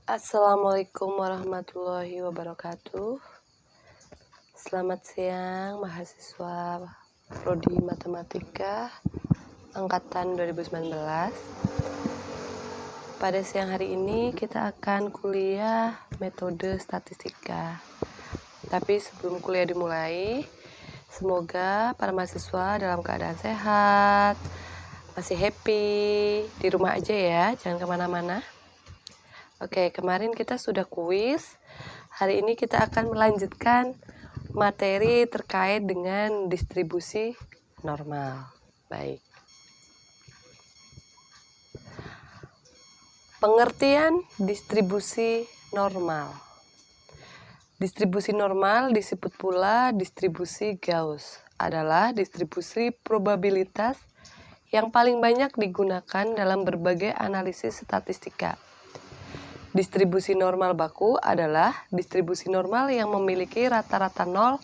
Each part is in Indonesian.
Assalamualaikum warahmatullahi wabarakatuh. Selamat siang mahasiswa Prodi Matematika Angkatan 2019. Pada siang hari ini kita akan kuliah metode statistika. Tapi sebelum kuliah dimulai, semoga para mahasiswa dalam keadaan sehat, masih happy, di rumah aja ya, jangan kemana-mana. Oke, kemarin kita sudah kuis. Hari ini kita akan melanjutkan materi terkait dengan distribusi normal. Baik. Pengertian distribusi normal. Distribusi normal disebut pula distribusi Gauss, adalah distribusi probabilitas yang paling banyak digunakan dalam berbagai analisis statistika. Distribusi normal baku adalah distribusi normal yang memiliki rata-rata 0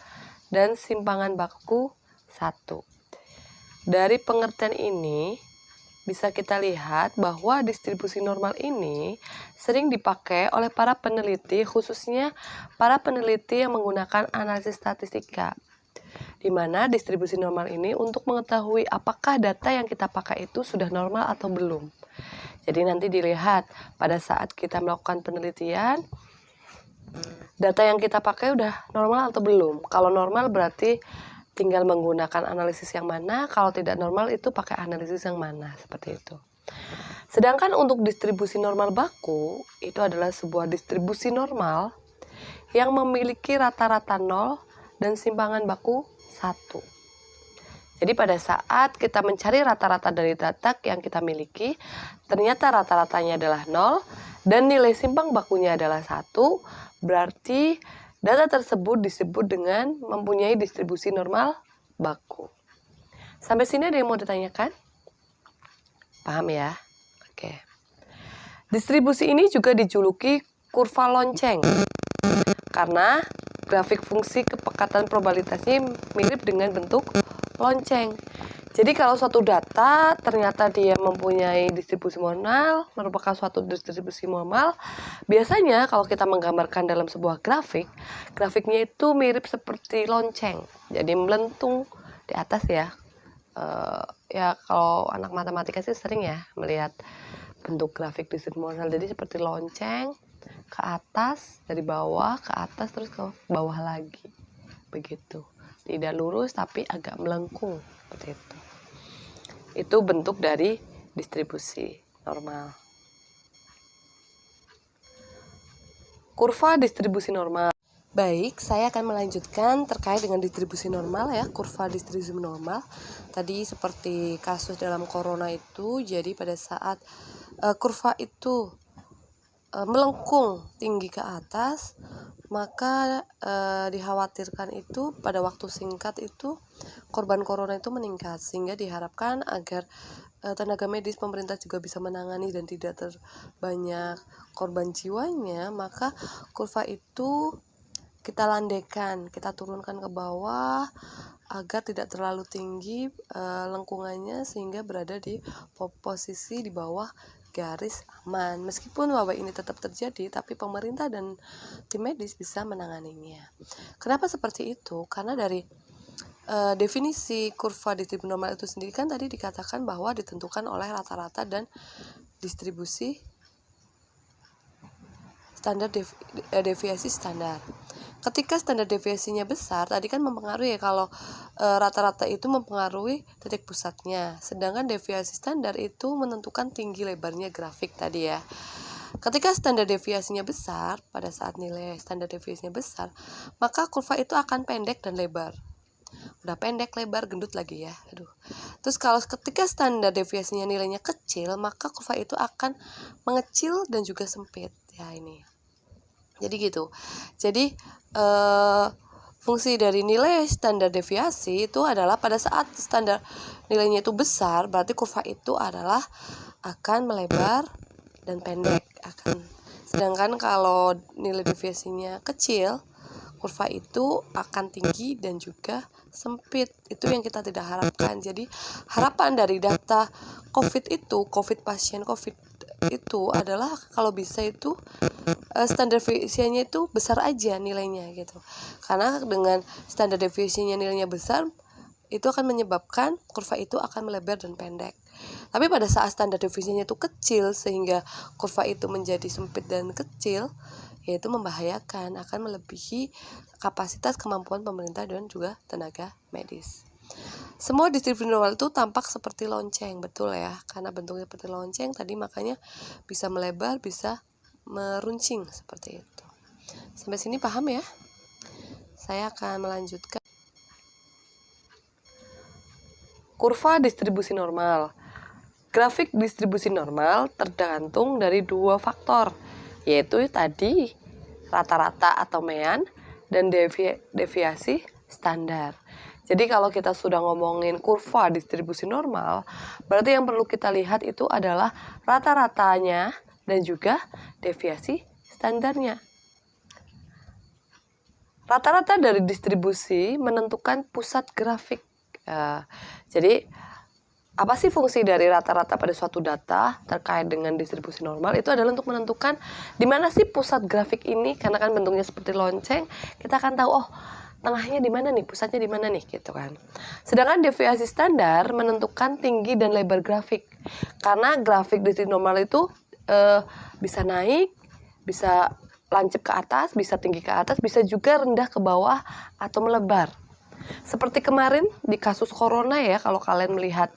dan simpangan baku 1. Dari pengertian ini, bisa kita lihat bahwa distribusi normal ini sering dipakai oleh para peneliti, khususnya para peneliti yang menggunakan analisis statistika, di mana distribusi normal ini untuk mengetahui apakah data yang kita pakai itu sudah normal atau belum. Jadi nanti dilihat pada saat kita melakukan penelitian, data yang kita pakai udah normal atau belum. Kalau normal berarti tinggal menggunakan analisis yang mana, kalau tidak normal itu pakai analisis yang mana, seperti itu. Sedangkan untuk distribusi normal baku, itu adalah sebuah distribusi normal yang memiliki rata-rata 0 dan simpangan baku 1. Jadi pada saat kita mencari rata-rata dari data yang kita miliki, ternyata rata-ratanya adalah 0 dan nilai simpang bakunya adalah 1, berarti data tersebut disebut dengan mempunyai distribusi normal baku. Sampai sini ada yang mau ditanyakan? Paham ya? Oke. Distribusi ini juga dijuluki kurva lonceng, karena grafik fungsi kepekatan probabilitasnya mirip dengan bentuk lonceng. Jadi kalau suatu data ternyata dia mempunyai distribusi normal, merupakan suatu distribusi normal, biasanya kalau kita menggambarkan dalam sebuah grafik, grafiknya itu mirip seperti lonceng. Jadi melentung di atas ya. Ya kalau anak matematika sih sering ya melihat bentuk grafik distribusi normal. Jadi seperti lonceng ke atas, dari bawah ke atas terus ke bawah lagi. Begitu. Tidak lurus tapi agak melengkung seperti itu. Itu bentuk dari distribusi normal. Kurva distribusi normal. Baik, saya akan melanjutkan terkait dengan distribusi normal ya, kurva distribusi normal. Tadi seperti kasus dalam corona itu, jadi pada saat kurva itu melengkung tinggi ke atas, maka dikhawatirkan itu pada waktu singkat itu korban corona itu meningkat, sehingga diharapkan agar tenaga medis pemerintah juga bisa menangani dan tidak terbanyak korban jiwanya, maka kurva itu kita landaikan, kita turunkan ke bawah agar tidak terlalu tinggi lengkungannya sehingga berada di posisi di bawah garis aman. Meskipun wabah ini tetap terjadi, tapi pemerintah dan tim medis bisa menanganinya. Kenapa seperti itu? Karena dari definisi kurva distribusi normal itu sendiri kan tadi dikatakan bahwa ditentukan oleh rata-rata dan distribusi standar deviasi standar. Ketika standar deviasinya besar, tadi kan mempengaruhi ya, kalau rata-rata itu mempengaruhi titik pusatnya, sedangkan deviasi standar itu menentukan tinggi lebarnya grafik tadi ya. Ketika standar deviasinya besar, pada saat nilai standar deviasinya besar, maka kurva itu akan pendek dan lebar. Udah pendek, lebar, gendut lagi ya. Terus kalau ketika standar deviasinya nilainya kecil, maka kurva itu akan mengecil dan juga sempit. Ya ini. Jadi gitu. Jadi fungsi dari nilai standar deviasi itu adalah pada saat standar nilainya itu besar, berarti kurva itu adalah akan melebar dan pendek akan. Sedangkan kalau nilai deviasinya kecil, kurva itu akan tinggi dan juga sempit. Itu yang kita tidak harapkan. Jadi harapan dari data COVID itu, pasien COVID itu adalah kalau bisa itu standar deviasinya itu besar aja nilainya gitu. Karena dengan standar deviasinya nilainya besar, itu akan menyebabkan kurva itu akan melebar dan pendek. Tapi pada saat standar deviasinya itu kecil sehingga kurva itu menjadi sempit dan kecil, yaitu membahayakan, akan melebihi kapasitas kemampuan pemerintah dan juga tenaga medis. Semua distribusi normal itu tampak seperti lonceng, betul ya, karena bentuknya seperti lonceng tadi makanya bisa melebar, bisa meruncing seperti itu. Sampai sini paham ya? Saya akan melanjutkan. Kurva distribusi normal. Grafik distribusi normal tergantung dari dua faktor, yaitu tadi rata-rata atau mean dan deviasi standar. Jadi kalau kita sudah ngomongin kurva distribusi normal, berarti yang perlu kita lihat itu adalah rata-ratanya dan juga deviasi standarnya. Rata-rata dari distribusi menentukan pusat grafik. Jadi apa sih fungsi dari rata-rata pada suatu data terkait dengan distribusi normal? Itu adalah untuk menentukan di mana sih pusat grafik ini, karena kan bentuknya seperti lonceng, kita akan tahu oh tengahnya di mana nih, pusatnya di mana nih gitu kan. Sedangkan deviasi standar menentukan tinggi dan lebar grafik. Karena grafik distribusi normal itu bisa naik, bisa lancip ke atas, bisa tinggi ke atas, bisa juga rendah ke bawah atau melebar. Seperti kemarin di kasus corona ya, kalau kalian melihat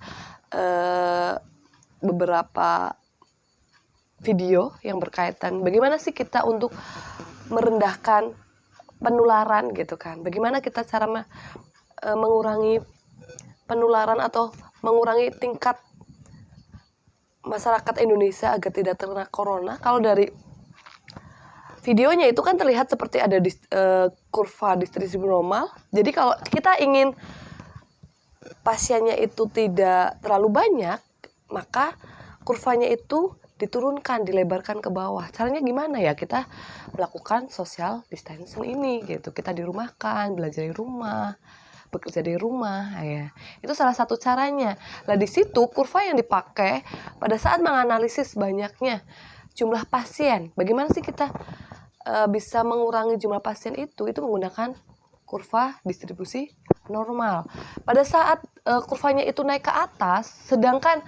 beberapa video yang berkaitan bagaimana sih kita untuk merendahkan penularan gitu kan. Bagaimana kita cara mengurangi penularan atau mengurangi tingkat masyarakat Indonesia agar tidak terkena corona. Kalau dari videonya itu kan terlihat seperti ada kurva distribusi normal. Jadi kalau kita ingin pasiennya itu tidak terlalu banyak, maka kurvanya itu diturunkan, dilebarkan ke bawah. Caranya gimana ya? Kita melakukan social distancing ini gitu. Kita dirumahkan, belajar di rumah, bekerja di rumah ya. Itu salah satu caranya. Nah, di situ kurva yang dipakai pada saat menganalisis banyaknya jumlah pasien. Bagaimana sih kita bisa mengurangi jumlah pasien itu menggunakan kurva distribusi normal. Pada saat kurvanya itu naik ke atas, sedangkan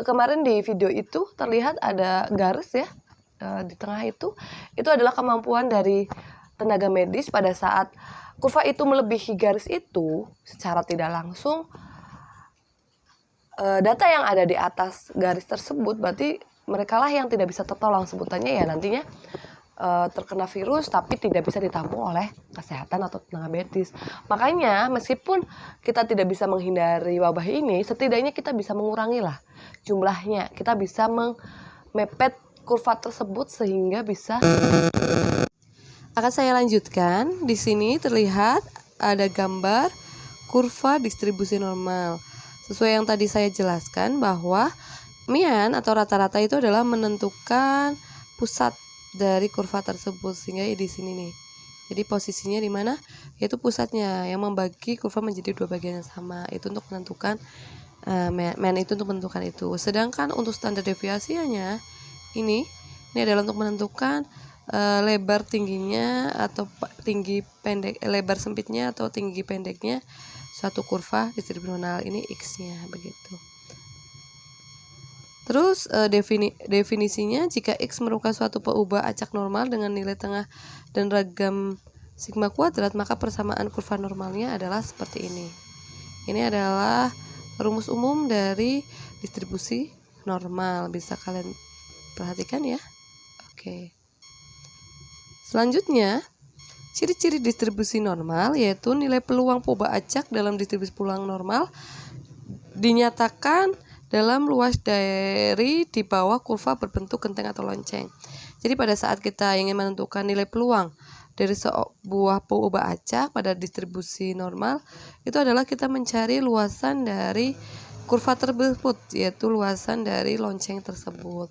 kemarin di video itu terlihat ada garis ya di tengah itu adalah kemampuan dari tenaga medis pada saat kurva itu melebihi garis itu secara tidak langsung. Data yang ada di atas garis tersebut berarti merekalah yang tidak bisa tertolong, sebutannya ya nantinya terkena virus tapi tidak bisa ditampung oleh kesehatan atau tenaga medis. Makanya meskipun kita tidak bisa menghindari wabah ini, setidaknya kita bisa mengurangi lah jumlahnya. Kita bisa memepet kurva tersebut sehingga bisa. Akan saya lanjutkan. Di sini terlihat ada gambar kurva distribusi normal. Sesuai yang tadi saya jelaskan bahwa mean atau rata-rata itu adalah menentukan pusat dari kurva tersebut, sehingga di sini nih. Jadi posisinya di mana? Yaitu pusatnya yang membagi kurva menjadi dua bagian yang sama. Itu untuk menentukan mean itu untuk menentukan itu. Sedangkan untuk standar deviasinya ini adalah untuk menentukan lebar tingginya atau tinggi pendek, lebar sempitnya atau tinggi pendeknya suatu kurva distribusi normal. Ini x-nya begitu. Terus definisinya, jika X merupakan suatu peubah acak normal dengan nilai tengah dan ragam sigma kuadrat, maka persamaan kurva normalnya adalah seperti ini. Ini adalah rumus umum dari distribusi normal. Bisa kalian perhatikan ya. Oke. Selanjutnya, ciri-ciri distribusi normal yaitu nilai peluang peubah acak dalam distribusi peluang normal dinyatakan dalam luas dari di bawah kurva berbentuk genteng atau lonceng. Jadi pada saat kita ingin menentukan nilai peluang dari sebuah peubah acak pada distribusi normal, itu adalah kita mencari luasan dari kurva tersebut, yaitu luasan dari lonceng tersebut.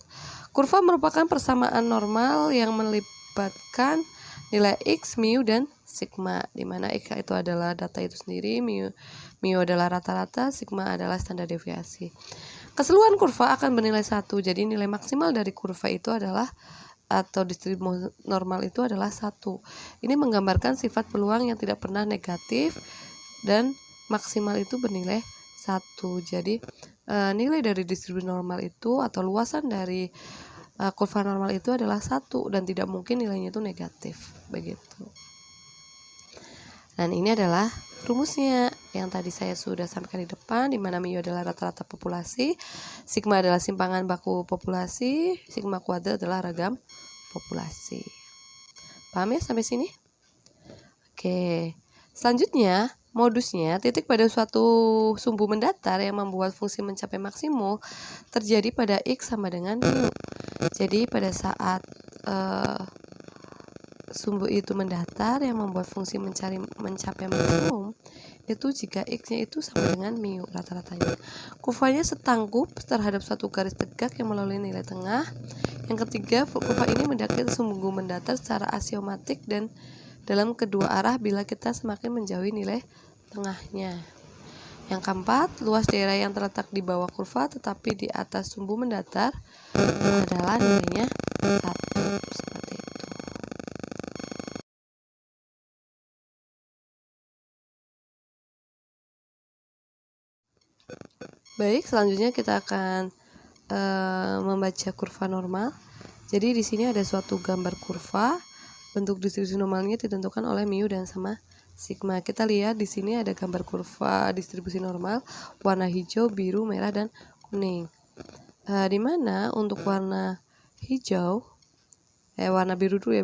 Kurva merupakan persamaan normal yang melibatkan nilai X, mu, dan sigma, di mana X itu adalah data itu sendiri, mu adalah rata-rata, sigma adalah standar deviasi. Keseluruhan kurva akan bernilai 1. Jadi nilai maksimal dari kurva itu adalah atau distribusi normal itu adalah 1. Ini menggambarkan sifat peluang yang tidak pernah negatif dan maksimal itu bernilai 1. Jadi nilai dari distribusi normal itu atau luasan dari kurva normal itu adalah 1 dan tidak mungkin nilainya itu negatif. Begitu. Dan ini adalah rumusnya yang tadi saya sudah sampaikan di depan, di mana mu adalah rata-rata populasi, sigma adalah simpangan baku populasi, sigma kuadrat adalah ragam populasi. Paham ya sampai sini? Oke. Selanjutnya, modusnya titik pada suatu sumbu mendatar yang membuat fungsi mencapai maksimum terjadi pada X sama dengan mu. Jadi pada saat sumbu itu mendatar yang membuat fungsi mencapai maksimum itu jika X-nya itu sama dengan mu rata-ratanya. Kurvanya setanggup terhadap suatu garis tegak yang melalui nilai tengah. Yang ketiga, kurva ini mendekati sumbu mendatar secara aksiomatik dan dalam kedua arah bila kita semakin menjauhi nilai tengahnya. Yang keempat, luas daerah yang terletak di bawah kurva tetapi di atas sumbu mendatar adalah nilainya 1. Seperti itu. Baik, selanjutnya kita akan membaca kurva normal. Jadi di sini ada suatu gambar kurva. Bentuk distribusi normalnya ditentukan oleh mu dan sama sigma. Kita lihat di sini ada gambar kurva distribusi normal warna hijau, biru, merah, dan kuning. Di mana untuk warna hijau, warna biru dulu ya,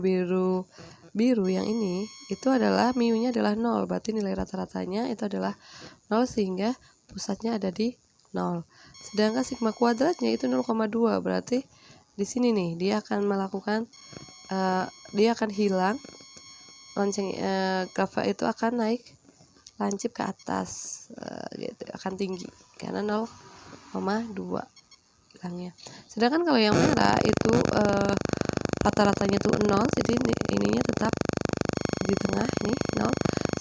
biru yang ini itu adalah mu-nya adalah 0, berarti nilai rata-ratanya itu adalah 0 sehingga pusatnya ada di 0. Sedangkan sigma kuadratnya itu 0,2, berarti di sini nih dia akan melakukan dia akan hilang, lonceng graf itu akan naik lancip ke atas, gitu, akan tinggi karena 0,2 hilangnya. Sedangkan kalau yang merah itu rata-ratanya itu 0, jadi ininya tetap di tengah ini 0.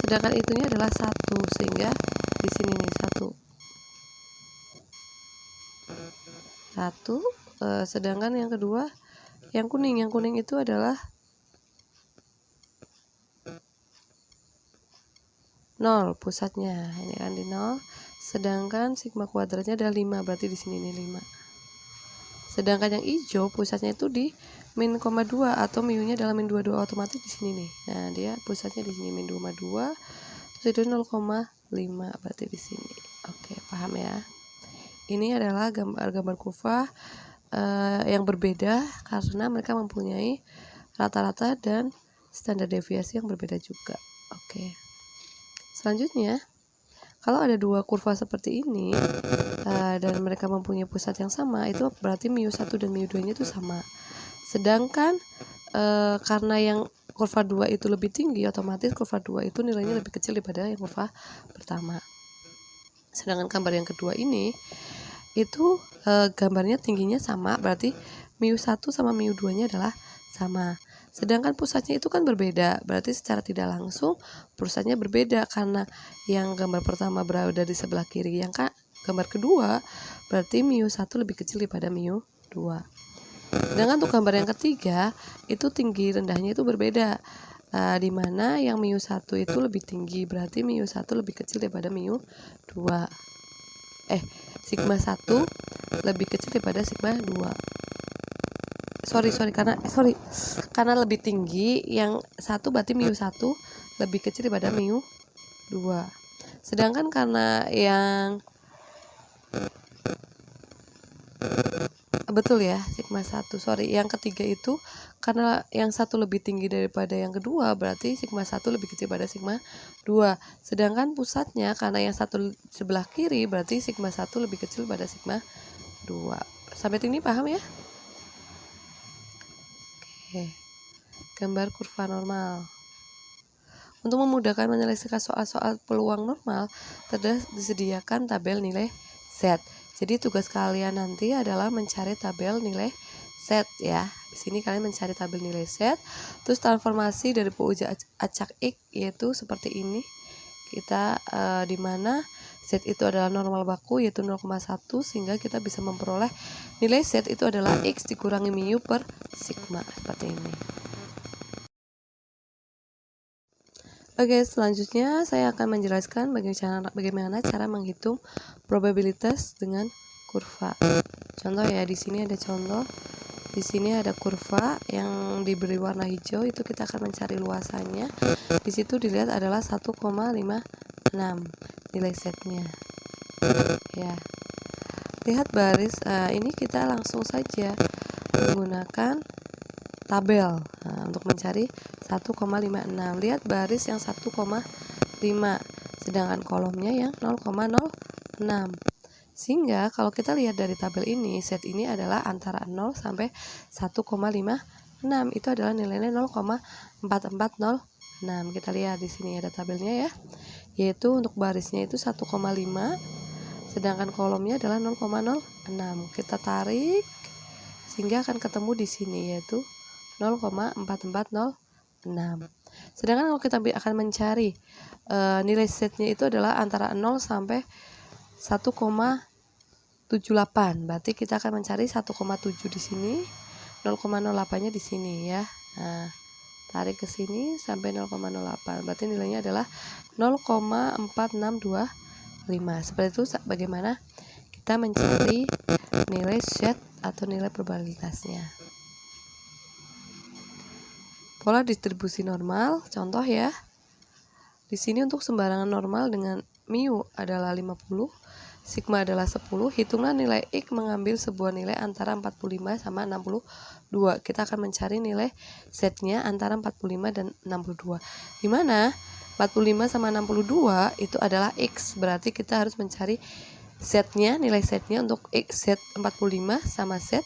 Sedangkan itunya adalah 1 sehingga di sini nih 1. Sedangkan yang kedua yang kuning itu adalah 0 pusatnya, ini kan di 0. Sedangkan sigma kuadratnya adalah 5, berarti di sini nih 5. Sedangkan yang hijau pusatnya itu di min 0,2 atau mu-nya adalah min 22, otomatis di sini nih. Nah, dia pusatnya di sini min 2,2, terus itu 0,5 berarti di sini. Oke, paham ya? Ini adalah gambar kurva yang berbeda karena mereka mempunyai rata-rata dan standar deviasi yang berbeda juga. Oke. Selanjutnya, kalau ada dua kurva seperti ini dan mereka mempunyai pusat yang sama, itu berarti mu1 dan mu2 nya itu sama. Sedangkan karena yang kurva 2 itu lebih tinggi, otomatis kurva 2 itu nilainya lebih kecil daripada yang kurva pertama. Sedangkan gambar yang kedua ini itu gambarnya tingginya sama, berarti mu1 sama mu2 nya adalah sama. Sedangkan pusatnya itu kan berbeda, berarti secara tidak langsung pusatnya berbeda karena yang gambar pertama berada di sebelah kiri, yang gambar kedua berarti mu1 lebih kecil daripada mu2. Sedangkan untuk gambar yang ketiga itu tinggi rendahnya itu berbeda, di mana yang mu1 itu lebih tinggi, berarti mu1 lebih kecil daripada mu2. Sigma 1 lebih kecil daripada sigma 2. Karena lebih tinggi, yang 1 berarti mu1 lebih kecil daripada mu2. Sedangkan karena yang betul ya, sigma 1. Yang ketiga itu karena yang 1 lebih tinggi daripada yang kedua, berarti sigma 1 lebih kecil pada sigma 2. Sedangkan pusatnya karena yang 1 sebelah kiri, berarti sigma 1 lebih kecil pada sigma 2. Sampai sini paham ya? Oke. Gambar kurva normal. Untuk memudahkan menyelesaikan soal-soal peluang normal, disediakan tabel nilai Z. Jadi tugas kalian nanti adalah mencari tabel nilai Z ya. Di sini kalian mencari tabel nilai Z. Terus transformasi dari PUJ acak X yaitu seperti ini. Kita di mana Z itu adalah normal baku yaitu 0,1, sehingga kita bisa memperoleh nilai Z itu adalah X dikurangi mu per sigma seperti ini. Oke, selanjutnya saya akan menjelaskan bagaimana cara menghitung probabilitas dengan kurva. Contoh ya, di sini ada contoh. Di sini ada kurva yang diberi warna hijau, itu kita akan mencari luasannya. Di situ dilihat adalah 1,56 nilai Z-nya. Ya. Lihat baris, ini kita langsung saja menggunakan tabel untuk mencari 1,56. Lihat baris yang 1,5, sedangkan kolomnya yang 0,06. Sehingga kalau kita lihat dari tabel ini, Z ini adalah antara 0 sampai 1,56. Itu adalah nilainya 0,4406. Kita lihat di sini ada tabelnya ya. Yaitu untuk barisnya itu 1,5, sedangkan kolomnya adalah 0,06. Kita tarik sehingga akan ketemu di sini yaitu 0,4406. Sedangkan kalau kita akan mencari nilai Z-nya itu adalah antara 0 sampai 1,78. Berarti kita akan mencari 1,7 di sini, 0,08-nya di sini ya. Nah, tarik ke sini sampai 0,08. Berarti nilainya adalah 0,4625. Seperti itu bagaimana kita mencari nilai Z atau nilai probabilitasnya. Pola distribusi normal, contoh ya. Di sini untuk sembarangan normal dengan mu adalah 50, sigma adalah 10, hitunglah nilai X mengambil sebuah nilai antara 45 sama 62. Kita akan mencari nilai Z-nya antara 45 dan 62. Di mana 45 sama 62 itu adalah X, berarti kita harus mencari Z-nya, nilai Z-nya untuk X Z 45 sama Z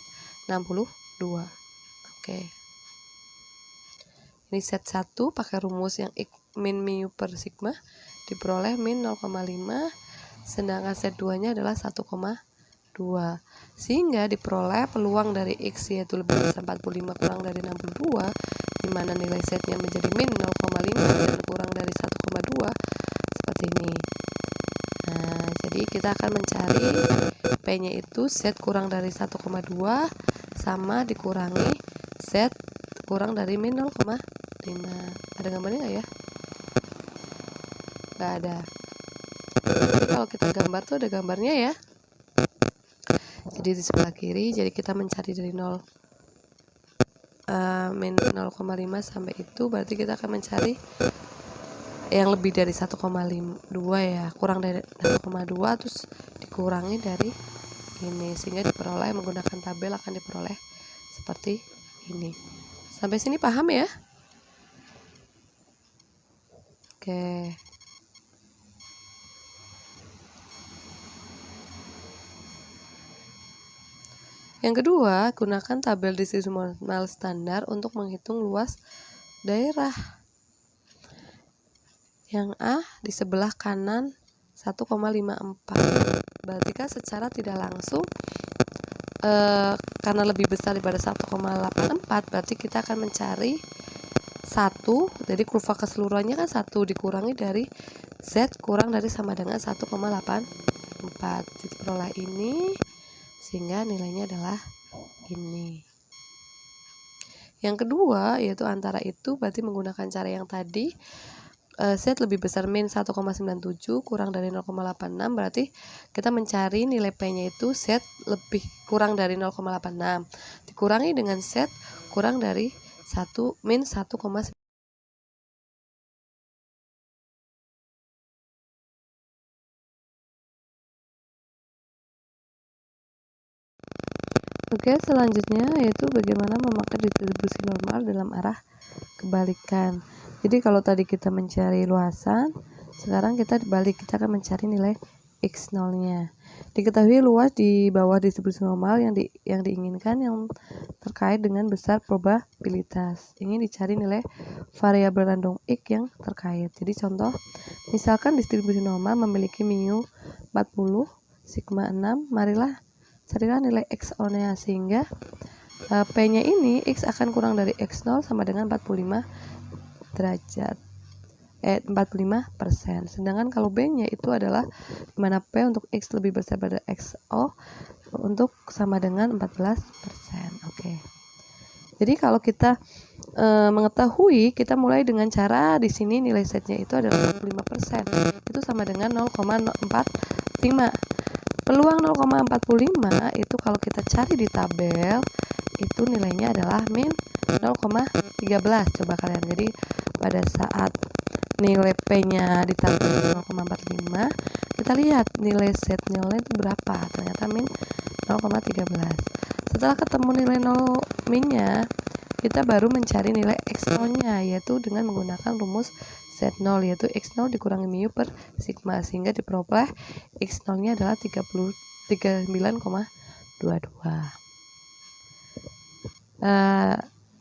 62. Oke. Ini Z1 pakai rumus yang X min mu per sigma diperoleh min 0,5, sedangkan Z2-nya adalah 1,2. Sehingga diperoleh peluang dari X yaitu lebih besar 45 kurang dari 62, di mana nilai Z-nya menjadi min 0,5 dan kurang dari 1,2 seperti ini. Nah, jadi kita akan mencari P-nya itu Z kurang dari 1,2 sama dikurangi Z kurang dari min 0,5. Ada gambarnya nggak ya? Nggak ada. Jadi kalau kita gambar tuh ada gambarnya ya. Jadi di sebelah kiri, jadi kita mencari dari 0 min 0,5 sampai itu, berarti kita akan mencari yang lebih dari 1,2 ya, kurang dari 1,2 terus dikurangi dari ini, sehingga diperoleh menggunakan tabel akan diperoleh seperti ini. Sampai sini paham ya? Oke. Yang kedua, gunakan tabel distribusi normal standar untuk menghitung luas daerah. Yang A di sebelah kanan 1,54. Berarti kan secara tidak langsung karena lebih besar daripada 1,84, berarti kita akan mencari 1, jadi kurva keseluruhannya kan 1 dikurangi dari Z kurang dari sama dengan 1,84. Jadi peroleh ini, sehingga nilainya adalah ini. Yang kedua yaitu antara itu, berarti menggunakan cara yang tadi, Z lebih besar min 1,97 kurang dari 0,86, berarti kita mencari nilai P-nya itu Z lebih kurang dari 0,86 dikurangi dengan Z kurang dari min 1,9. Oke, selanjutnya yaitu bagaimana memakai distribusi normal dalam arah kebalikan. Jadi kalau tadi kita mencari luasan, sekarang kita dibalik, kita akan mencari nilai X0-nya. Diketahui luas di bawah distribusi normal yang diinginkan yang terkait dengan besar probabilitas. Ingin dicari nilai variabel random X yang terkait. Jadi contoh, misalkan distribusi normal memiliki mu 40, sigma 6, marilah carilah nilai X0-nya, sehingga P-nya ini X akan kurang dari X0 sama dengan 45 derajat. 45%. Sedangkan kalau B-nya itu adalah dimana P untuk X lebih besar pada XO untuk sama dengan 14%. Oke. Jadi kalau kita mengetahui, kita mulai dengan cara di sini nilai setnya itu adalah 45%. Itu sama dengan 0,45. Peluang 0,45 itu kalau kita cari di tabel itu nilainya adalah min 0,13. Coba kalian. Jadi pada saat nilai P-nya di tabel 0,45, kita lihat nilai set nilai itu berapa. Ternyata min 0,13. Setelah ketemu nilai 0 minnya, kita baru mencari nilai X0-nya, yaitu dengan menggunakan rumus Z0, yaitu X0 dikurangi mu per sigma, sehingga diperoleh X0-nya adalah 39,22.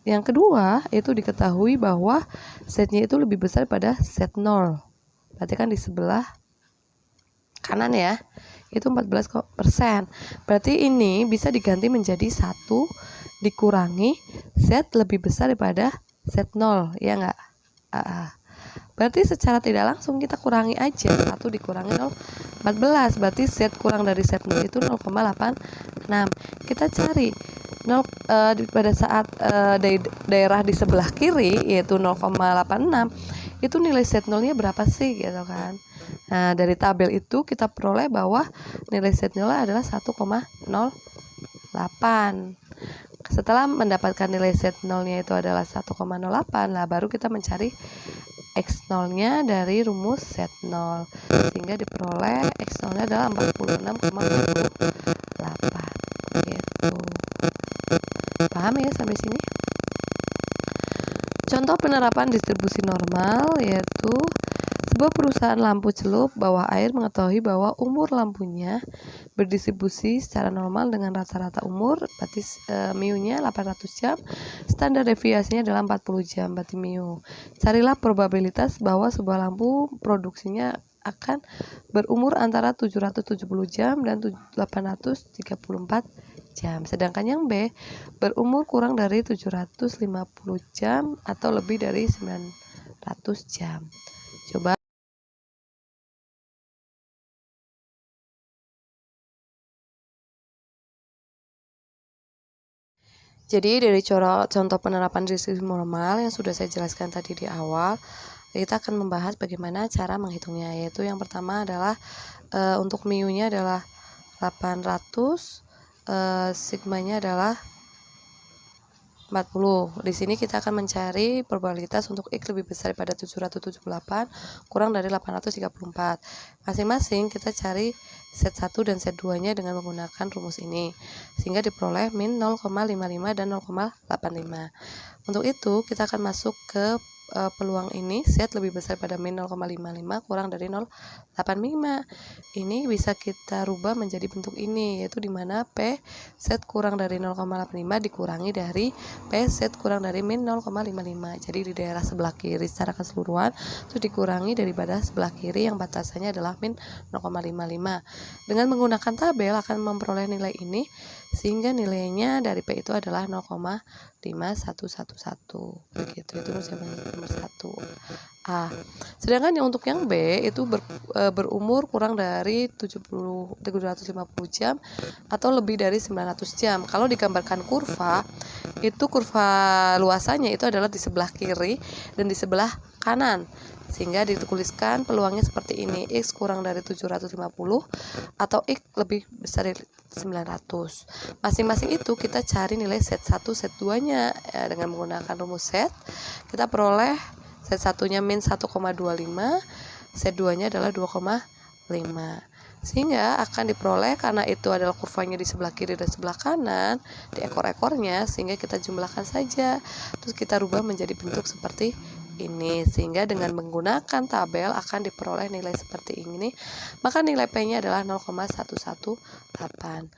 Yang kedua, itu diketahui bahwa setnya itu lebih besar pada Z0. Berarti kan di sebelah kanan ya, itu 14%. Berarti ini bisa diganti menjadi 1 dikurangi Z lebih besar daripada Z0, ya enggak? Berarti secara tidak langsung kita kurangi aja 1 dikurangi 0,14. Berarti Z kurang dari Z0 itu 0,86. Kita cari pada saat daerah di sebelah kiri yaitu 0,86, itu nilai Z0-nya berapa sih gitu kan. Nah, dari tabel itu kita peroleh bahwa nilai Z0 adalah 1,08. Setelah mendapatkan nilai Z0-nya itu adalah 1,08, lah baru kita mencari X0-nya dari rumus Z0, sehingga diperoleh X0-nya adalah 46,28 gitu. Paham ya sampai sini? Contoh penerapan distribusi normal yaitu sebuah perusahaan lampu celup bawah air mengetahui bahwa umur lampunya berdistribusi secara normal dengan rata-rata umur, berarti mu-nya 800 jam, standar deviasinya adalah 40 jam, berarti mu. Carilah probabilitas bahwa sebuah lampu produksinya akan berumur antara 770 jam dan 834 jam. Sedangkan yang B berumur kurang dari 750 jam atau lebih dari 900 jam. Coba. Jadi dari contoh penerapan distribusi normal yang sudah saya jelaskan tadi di awal, kita akan membahas bagaimana cara menghitungnya. Yaitu yang pertama adalah untuk mu-nya adalah 800, sigmanya adalah 40. Di sini kita akan mencari probabilitas untuk X lebih besar daripada 778 kurang dari 834. Masing-masing kita cari Z1 dan Z2-nya dengan menggunakan rumus ini, sehingga diperoleh min 0,55 dan 0,85. Untuk itu, kita akan masuk ke peluang ini, Z lebih besar pada min 0,55 kurang dari 0,85. Ini bisa kita rubah menjadi bentuk ini, yaitu dimana P Z kurang dari 0,85 dikurangi dari P Z kurang dari min 0,55. Jadi di daerah sebelah kiri secara keseluruhan itu dikurangi daripada sebelah kiri yang batasannya adalah min 0,55. Dengan menggunakan tabel akan memperoleh nilai ini, sehingga nilainya dari P itu adalah 0,5111. Begitu, itu nomor 1. Sedangkan untuk yang B itu berumur kurang dari 750 jam atau lebih dari 900 jam. Kalau digambarkan kurva, itu kurva luasannya itu adalah di sebelah kiri dan di sebelah kanan, sehingga dituliskan peluangnya seperti ini: X kurang dari 750 atau X lebih besar dari 900. Masing-masing itu kita cari nilai Z1, Z2-nya dengan menggunakan rumus Z. Kita peroleh Z1-nya min 1,25, Z2-nya adalah 2,5. Sehingga akan diperoleh, karena itu adalah kurvanya di sebelah kiri dan sebelah kanan, di ekor-ekornya, sehingga kita jumlahkan saja. Terus kita rubah menjadi bentuk seperti ini, sehingga dengan menggunakan tabel akan diperoleh nilai seperti ini. Maka nilai P-nya adalah 0,118.